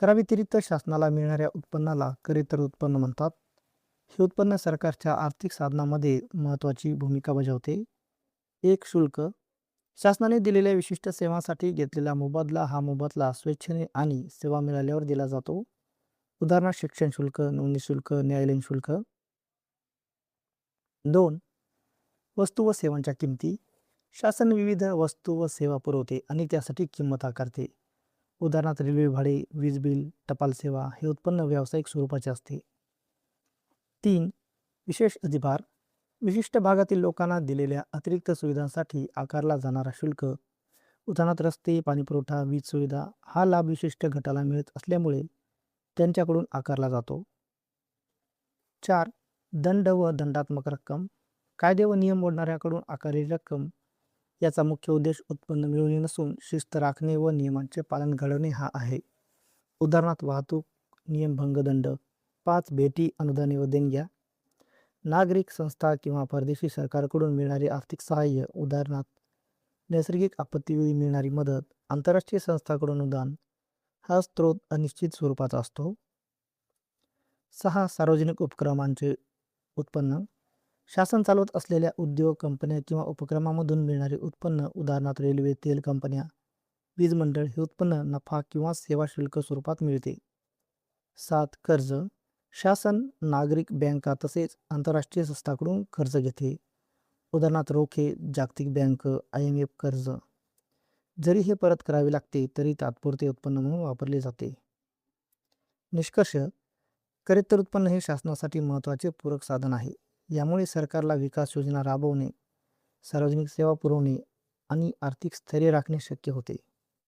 कराव्यतिरिक्त शासनाला मिळणाऱ्या उत्पन्नाला करेत्तर उत्पन्न म्हणतात. हे उत्पन्न सरकारच्या आर्थिक साधनामध्ये महत्त्वाची भूमिका बजावते. एक शुल्क. शासनाने दिलेल्या विशिष्ट सेवांसाठी घेतलेला मोबदला हा मोबदला स्वेच्छेने आणि सेवा मिळाल्यावर दिला जातो. उदाहरणार्थ शिक्षण शुल्क, नोंदणी शुल्क, न्यायालयीन शुल्क. 2. वस्तू व सेवांच्या किमती. शासन विविध वस्तू व सेवा पुरवते आणि त्यासाठी किंमत आकारते. उदाहरणार्थ रेल्वे भाडे, वीज बिल, टपाल सेवा हे उत्पन्न व्यावसायिक स्वरूपाचे असते. 3. विशेष अधिभार. विशिष्ट भागातील लोकांना दिलेल्या अतिरिक्त सुविधांसाठी आकारला जाणारा शुल्क. उदाहरणार्थ रस्ते, पाणीपुरवठा, वीज सुविधा हा लाभ विशिष्ट गटाला मिळत असल्यामुळे त्यांच्याकडून आकारला जातो. 4. दंड व दंडात्मक रक्कम. कायदे व नियम मोडणाऱ्याकडून आकारलेली रक्कम. याचा मुख्य उद्देश उत्पन्न मिळवणे नसून शिस्त राखणे व नियमांचे पालन घडवणे हा आहे. उदाहरणार्थ वाहतूक नियमभंग दंड. 5. भेटी, अनुदाने व देणग्या. नागरिक संस्था किंवा परदेशी सरकारकडून मिळणारे आर्थिक सहाय्य. उदाहरणार्थ नैसर्गिक आपत्तीवेळी मिळणारी मदत. आंतरराष्ट्रीय संस्थांकडून अनुदान. हा स्रोत अनिश्चित स्वरूपाचा असतो. 6. सार्वजनिक उपक्रमांचे उत्पन्न. शासन चालवत असलेल्या उद्योग, कंपन्या किंवा उपक्रमामधून मिळणारे उत्पन्न. उदाहरणार्थ रेल्वे, तेल कंपन्या, वीज मंडळ हे उत्पन्न नफा किंवा सेवा शुल्क स्वरूपात मिळते. 7. कर्ज. शासन, नागरिक, बँका तसेच आंतरराष्ट्रीय संस्थांकडून कर्ज घेते. उदाहरणार्थ रोखे, जागतिक बँक, IMF कर्ज. जरी हे परत करावे लागते तरी तात्पुरते उत्पन्न म्हणून वापरले जाते. निष्कर्ष. करेत्तर उत्पन्न हे शासनासाठी महत्त्वाचे पूरक साधन आहे. यामुळे सरकारला विकास योजना राबवणे, सार्वजनिक सेवा पुरवणे आणि आर्थिक स्थैर्य राखणे शक्य होते.